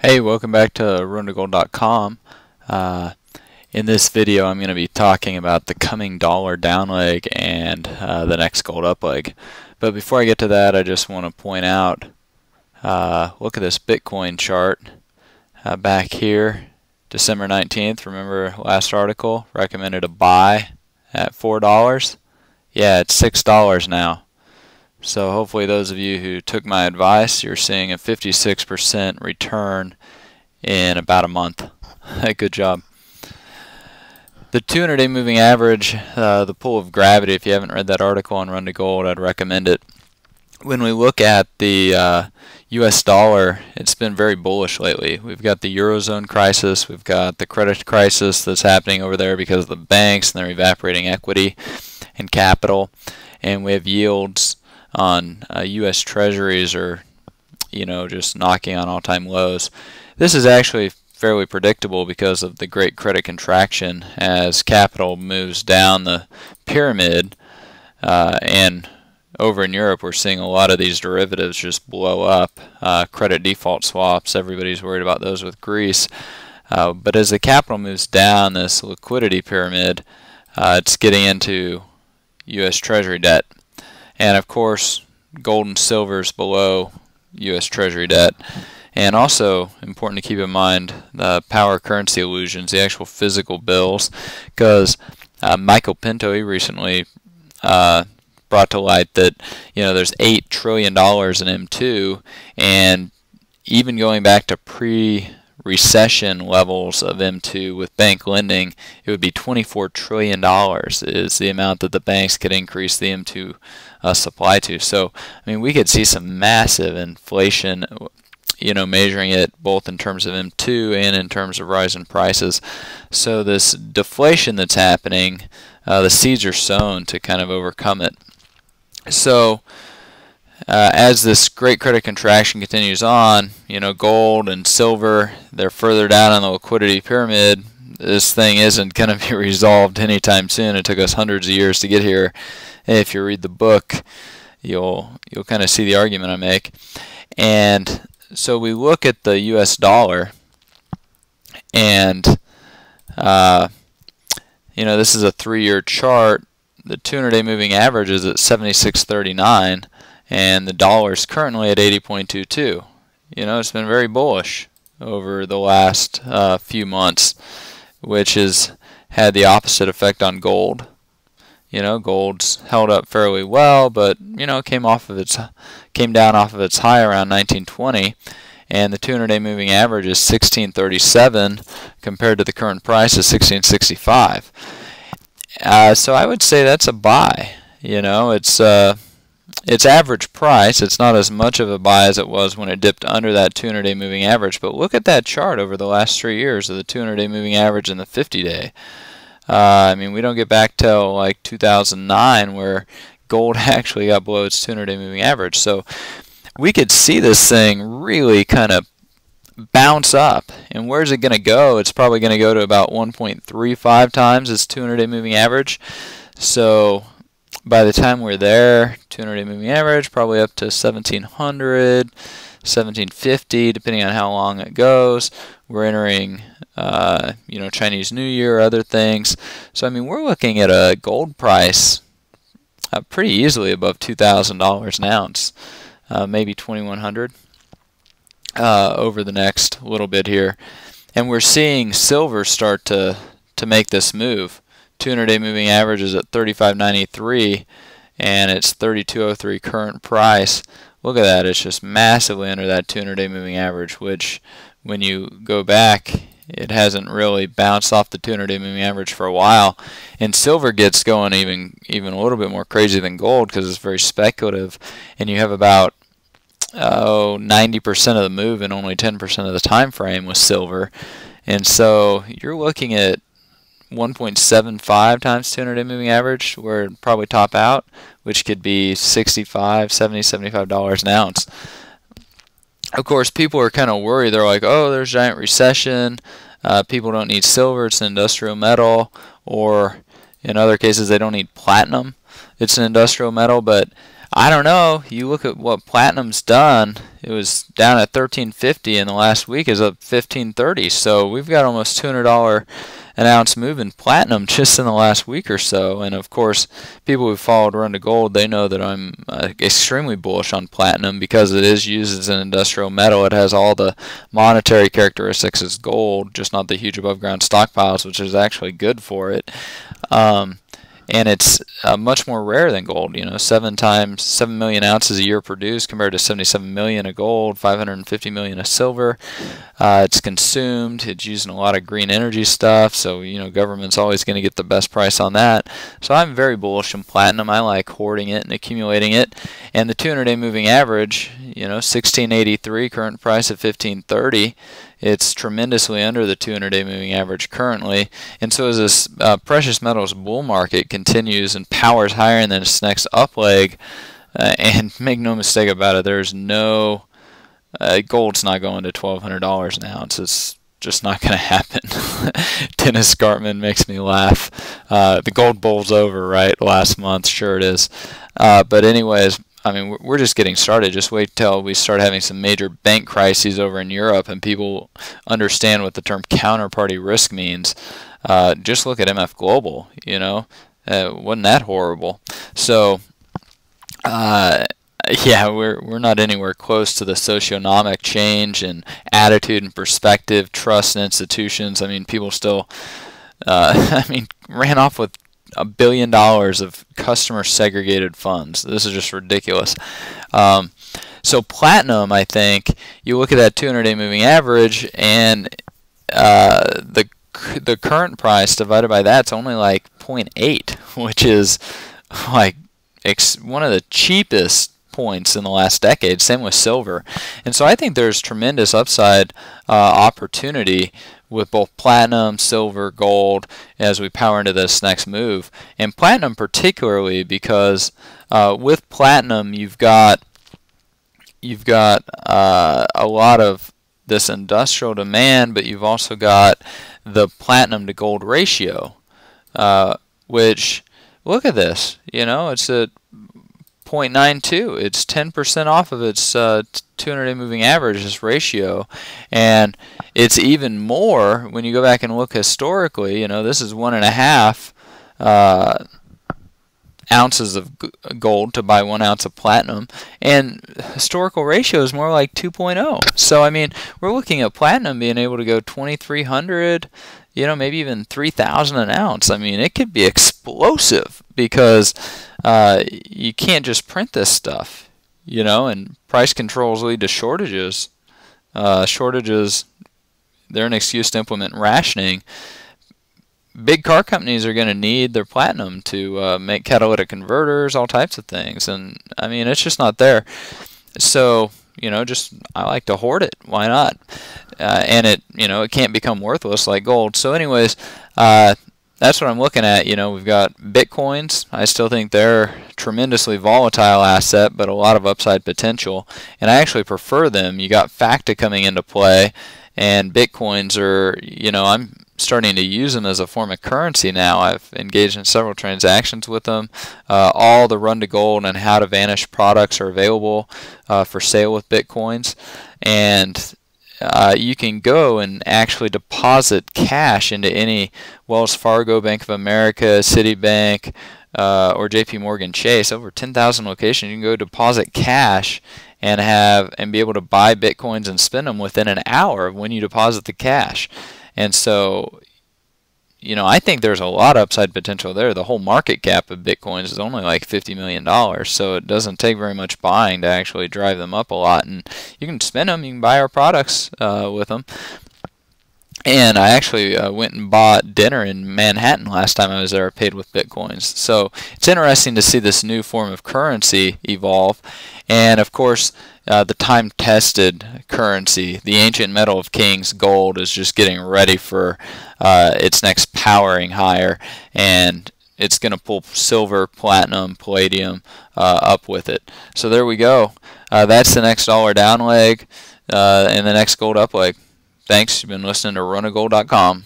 Hey, welcome back to runtogold.com. In this video I'm going to be talking about the coming dollar down leg and the next gold up leg. But before I get to that, I just want to point out, look at this Bitcoin chart back here, December 19th. Remember last article, recommended a buy at $4. Yeah, it's $6 now. So hopefully those of you who took my advice, you're seeing a 56% return in about a month. Good job. The 200-day moving average, the pull of gravity, if you haven't read that article on Run to Gold, I'd recommend it. When we look at the US dollar, it's been very bullish lately. We've got the Eurozone crisis, we've got the credit crisis that's happening over there because of the banks and their evaporating equity and capital, and we have yields on U.S. Treasuries are, just knocking on all-time lows. This is actually fairly predictable because of the great credit contraction as capital moves down the pyramid, and over in Europe we're seeing a lot of these derivatives just blow up. Credit default swaps, everybody's worried about those with Greece. But as the capital moves down this liquidity pyramid, it's getting into U.S. Treasury debt. And of course, gold and silver is below U.S. Treasury debt. And also important to keep in mind the power currency illusions, the actual physical bills, because Michael Pinto, he recently brought to light that there's $8 trillion in M2, and even going back to pre-recession levels of M2 with bank lending, it would be $24 trillion is the amount that the banks could increase the M2 supply to. So, we could see some massive inflation, measuring it both in terms of M2 and in terms of rising prices. So this deflation that's happening, the seeds are sown to kind of overcome it. So as this great credit contraction continues on, gold and silver, they're further down on the liquidity pyramid. This thing isn't going to be resolved anytime soon. It took us hundreds of years to get here. If you read the book, you'll kind of see the argument I make. And so we look at the US dollar, and this is a 3-year chart. The 200-day moving average is at 76.39, and the dollar is currently at 80.22. It's been very bullish over the last few months, which has had the opposite effect on gold. Gold's held up fairly well, but came down off of its high around 1920, and the 200-day moving average is 1637 compared to the current price of 1665. So I would say that's a buy. It's average price. It's not as much of a buy as it was when it dipped under that 200-day moving average. But look at that chart over the last 3 years of the 200-day moving average and the 50-day. We don't get back till like 2009 where gold actually got below its 200-day moving average. So we could see this thing really kind of bounce up. And where's it going to go? It's probably going to go to about 1.35 times its 200-day moving average. So by the time we're there, 200-day moving average probably up to 1700, 1750, depending on how long it goes. We're entering Chinese New Year, other things. So we're looking at a gold price pretty easily above $2,000 an ounce, maybe 2,100 over the next little bit here. And we're seeing silver start to make this move. 200-day moving average is at 35.93, and it's 32.03 current price. Look at that, it's just massively under that 200-day moving average, which when you go back, it hasn't really bounced off the 200-day moving average for a while. And silver gets going even a little bit more crazy than gold because it's very speculative, and you have about 90% of the move and only 10% of the time frame with silver. And so you're looking at 1.75 times 200-day moving average, where it'd probably top out, which could be $65, $70, $75 an ounce. Of course, people are kind of worried. They're like, oh, there's a giant recession. People don't need silver. It's an industrial metal. Or in other cases, they don't need platinum. It's an industrial metal. But I don't know. You look at what platinum's done. It was down at 13.50, and the last week is up 15.30. So we've got almost $200 an ounce move in platinum just in the last week or so. And of course, people who followed Run to Gold, they know that I'm extremely bullish on platinum because it is used as an industrial metal. It has all the monetary characteristics as gold, just not the huge above ground stockpiles, which is actually good for it. And it's much more rare than gold. 7 million ounces a year produced compared to 77 million of gold, 550 million of silver. It's consumed. It's using a lot of green energy stuff, so government's always going to get the best price on that. So I'm very bullish on platinum. I like hoarding it and accumulating it. And the 200-day moving average, 1683, current price of 1530. It's tremendously under the 200-day moving average currently, and so as this precious metals bull market continues and powers higher in its next up leg, and make no mistake about it, there's no gold's not going to $1,200 an ounce. It's just not going to happen. Dennis Gartman makes me laugh. The gold bull's over, right? Last month, sure it is. But anyways, I mean, we're just getting started. Just wait till we start having some major bank crises over in Europe and people understand what the term counterparty risk means. Just look at MF Global, wasn't that horrible? So, yeah, we're not anywhere close to the socioeconomic change and attitude and perspective, trust in institutions. I mean, people still, ran off with $1 billion of customer segregated funds. This is just ridiculous. So platinum, I think, you look at that 200-day moving average, and the current price divided by that's only like 0.8, which is like one of the cheapest points in the last decade. Same with silver. And so I think there's tremendous upside opportunity with both platinum, silver, gold as we power into this next move. And platinum particularly because with platinum you've got a lot of this industrial demand, but you've also got the platinum to gold ratio, which, look at this, it's at 0.92. It's 10% off of its 200-day moving average, this ratio, and it's even more when you go back and look historically. This is 1.5 ounces of gold to buy 1 ounce of platinum, and historical ratio is more like 2.0. So I mean, we're looking at platinum being able to go 2,300, maybe even 3,000 an ounce. I mean, it could be explosive because you can't just print this stuff, and price controls lead to shortages. Shortages, they're an excuse to implement rationing. Big car companies are going to need their platinum to make catalytic converters, all types of things, and I mean, it's just not there. So I like to hoard it. Why not? And it can't become worthless like gold. So anyways, that's what I'm looking at. We've got Bitcoins. I still think they're a tremendously volatile asset, but a lot of upside potential, and I actually prefer them. You got FACTA coming into play, and Bitcoins are, I'm starting to use them as a form of currency now. I've engaged in several transactions with them. All the Run to Gold and How to Vanish products are available for sale with Bitcoins, and you can go and actually deposit cash into any Wells Fargo, Bank of America, Citibank, or JP Morgan Chase. Over 10,000 locations. You can go deposit cash and be able to buy Bitcoins and spend them within an hour of when you deposit the cash. And so, I think there's a lot of upside potential there. The whole market cap of Bitcoins is only like $50 million, so it doesn't take very much buying to actually drive them up a lot. And you can spend them, you can buy our products with them. And I actually went and bought dinner in Manhattan last time I was there, paid with Bitcoins. So it's interesting to see this new form of currency evolve. And of course, the time-tested currency, the ancient metal of kings, gold, is just getting ready for its next powering higher, and it's going to pull silver, platinum, palladium up with it. So there we go. That's the next dollar down leg and the next gold up leg. Thanks. You've been listening to runtogold.com.